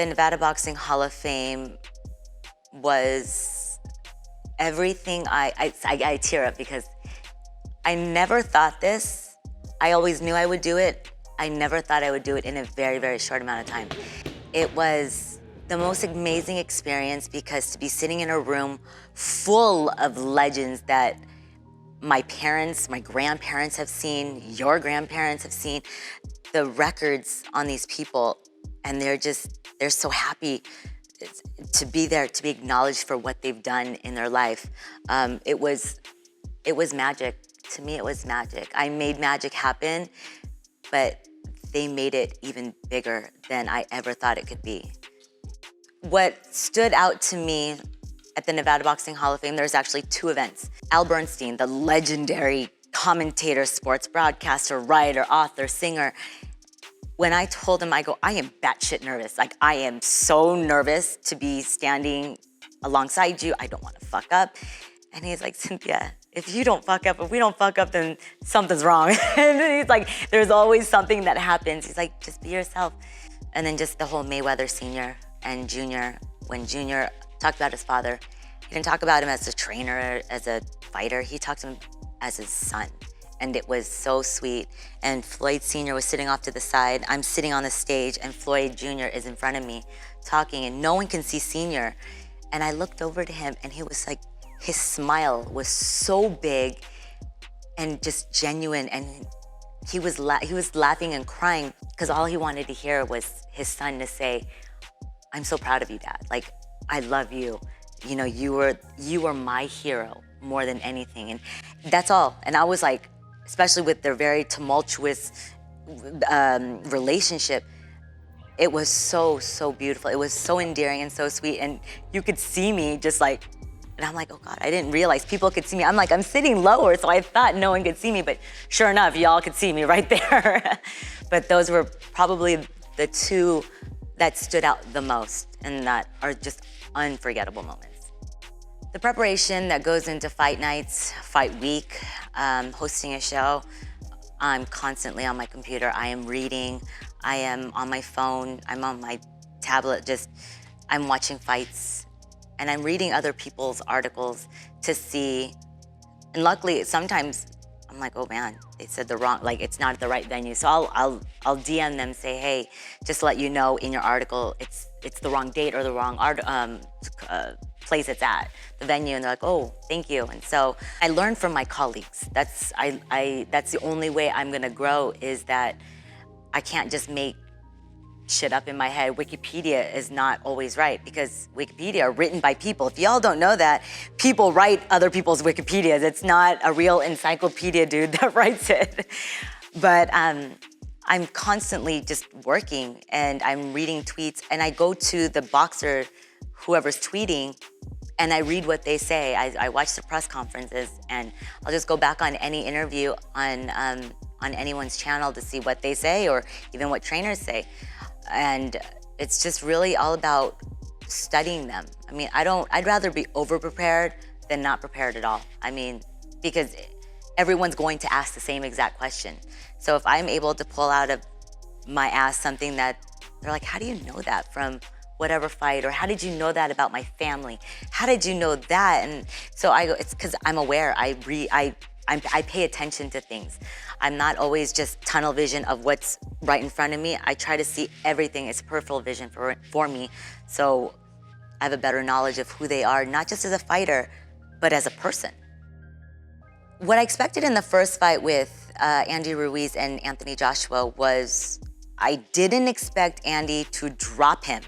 the Nevada Boxing Hall of Fame was everything. I tear up because I never thought this. I always knew I would do it. I never thought I would do it in a very, very short amount of time. It was the most amazing experience because to be sitting in a room full of legends that my parents, my grandparents have seen, your grandparents have seen, the records on these people, and they're so happy to be there, to be acknowledged for what they've done in their life. It was magic. To me, it was magic. I made magic happen, but they made it even bigger than I ever thought it could be. What stood out to me at the Nevada Boxing Hall of Fame, there's actually 2 events. Al Bernstein, the legendary commentator, sports broadcaster, writer, author, singer. When I told him, I go, I am batshit nervous. Like, I am so nervous to be standing alongside you. I don't want to fuck up. And he's like, Cynthia, if you don't fuck up, if we don't fuck up, then something's wrong. And he's like, there's always something that happens. He's like, just be yourself. And then just the whole Mayweather Senior and Junior, when Junior talked about his father, he didn't talk about him as a trainer, as a fighter. He talked to him as his son. And it was so sweet. And Floyd Sr. was sitting off to the side. I'm sitting on the stage, and Floyd Jr. is in front of me talking, and no one can see Sr. And I looked over to him, and he was like, his smile was so big and just genuine, and he was laughing and crying because all he wanted to hear was his son to say, I'm so proud of you, Dad. Like, I love you. You know, you were my hero more than anything. And that's all. And I was like, especially with their very tumultuous relationship, it was so, so beautiful. It was so endearing and so sweet. And you could see me just like, and I'm like, oh God, I didn't realize people could see me. I'm like, I'm sitting lower, so I thought no one could see me, but sure enough, y'all could see me right there. But those were probably the 2 that stood out the most and that are just unforgettable moments. The preparation that goes into fight nights, fight week, hosting a show, I'm constantly on my computer. I am reading, I am on my phone, I'm on my tablet, I'm watching fights, and I'm reading other people's articles to see, and luckily sometimes I'm like, oh man, they said the wrong, like it's not the right venue. So I'll DM them, say, hey, just to let you know in your article, it's the wrong date or the wrong place it's at, the venue, and they're like, oh, thank you. And so I learn from my colleagues. That's the only way I'm gonna grow, is that I can't just make shit up in my head. Wikipedia is not always right, because Wikipedia are written by people. If y'all don't know that, people write other people's Wikipedias. It's not a real encyclopedia dude that writes it. But I'm constantly just working, and I'm reading tweets, and I go to the boxer, whoever's tweeting, and I read what they say. I watch the press conferences, and I'll just go back on any interview on anyone's channel to see what they say, or even what trainers say. And it's just really all about studying them. I mean, I'd rather be over-prepared than not prepared at all. I mean, because everyone's going to ask the same exact question. So if I'm able to pull out of my ass something that they're like, how do you know that from whatever fight? Or how did you know that about my family? How did you know that? And so I go, it's because I'm aware. I pay attention to things. I'm not always just tunnel vision of what's right in front of me. I try to see everything as peripheral vision for me. So I have a better knowledge of who they are, not just as a fighter, but as a person. What I expected in the first fight with Andy Ruiz and Anthony Joshua was, I didn't expect Andy to drop him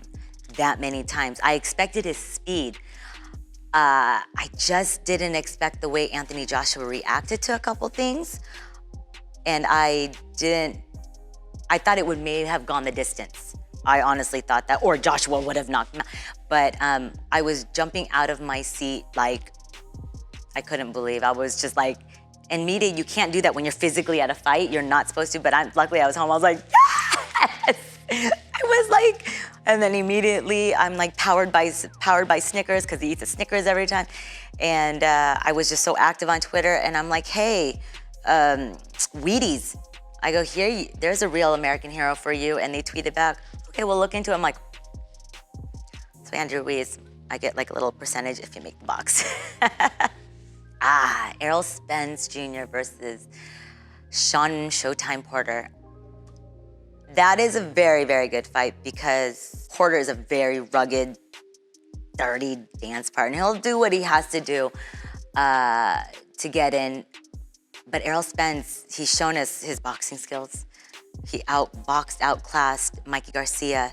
that many times. I expected his speed. I just didn't expect the way Anthony Joshua reacted to a couple things. And I thought it would maybe have gone the distance. I honestly thought that, or Joshua would have knocked him out. But I was jumping out of my seat like I couldn't believe. I was just like, in media, you can't do that when you're physically at a fight. You're not supposed to, but luckily I was home. I was like, yes! I was like, and then immediately I'm like powered by Snickers, because he eats a Snickers every time. And I was just so active on Twitter, and I'm like, hey, Wheaties. I go, here, there's a real American hero for you. And they tweeted back, okay, we'll look into it. I'm like, Andrew Ruiz, I get like a little percentage if you make the box. Errol Spence Jr. versus Sean Showtime Porter. That is a very, very good fight because Porter is a very rugged, dirty dance partner. He'll do what he has to do to get in. But Errol Spence, he's shown us his boxing skills. He outboxed, outclassed Mikey Garcia.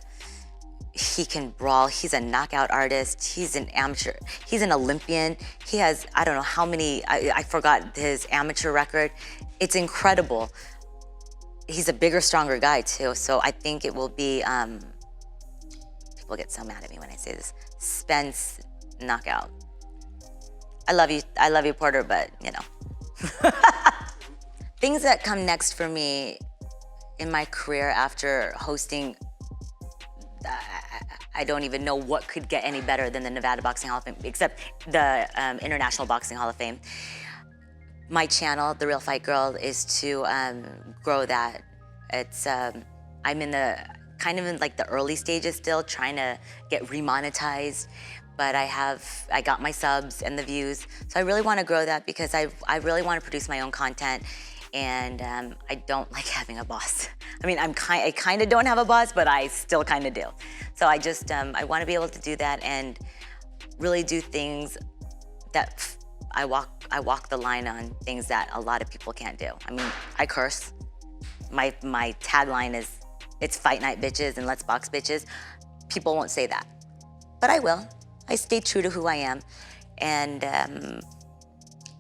He can brawl. He's a knockout artist. He's an amateur. He's an Olympian. He has, I don't know how many, I forgot his amateur record. It's incredible. He's a bigger, stronger guy too. So I think it will be, people get so mad at me when I say this, Spence knockout. I love you, Porter, but you know. Things that come next for me in my career after hosting, I don't even know what could get any better than the Nevada Boxing Hall of Fame, except the International Boxing Hall of Fame. My channel, The Real Fight Girl, is to grow that. It's I'm in the kind of in like the early stages still, trying to get remonetized, but I got my subs and the views, so I really want to grow that because I really want to produce my own content, and I don't like having a boss. I mean, I kind of don't have a boss, but I still kind of do. So I just I want to be able to do that and really do things that I walk the line on things that a lot of people can't do. I mean, I curse. My tagline is, it's fight night bitches and let's box bitches. People won't say that, but I will. I stay true to who I am and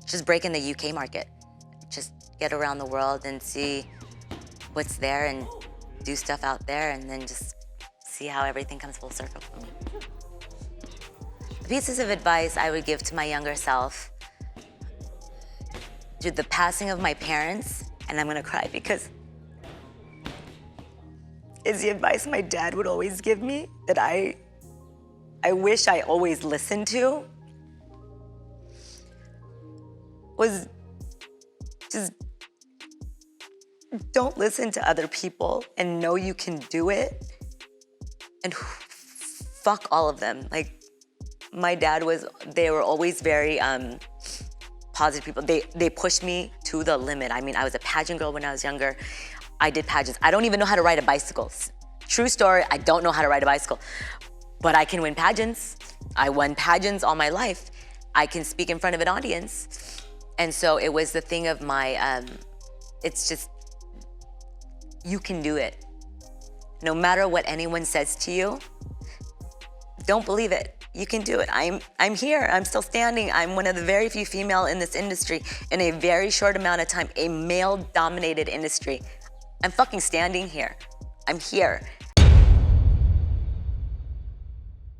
just break in the UK market. Just get around the world and see what's there and do stuff out there and then just see how everything comes full circle for me. The pieces of advice I would give to my younger self, due to the passing of my parents, and I'm gonna cry because it's the advice my dad would always give me that I wish I always listened to, was just don't listen to other people and know you can do it, and fuck all of them. Like, my dad they were always very positive people. They pushed me to the limit. I mean, I was a pageant girl when I was younger. I did pageants. I don't even know how to ride a bicycle. True story, I don't know how to ride a bicycle, but I can win pageants. I won pageants all my life. I can speak in front of an audience. And so it was the thing of my, it's just, you can do it. No matter what anyone says to you, don't believe it. You can do it. I'm here, I'm still standing. I'm one of the very few female in this industry in a very short amount of time, a male-dominated industry. I'm fucking standing here. I'm here.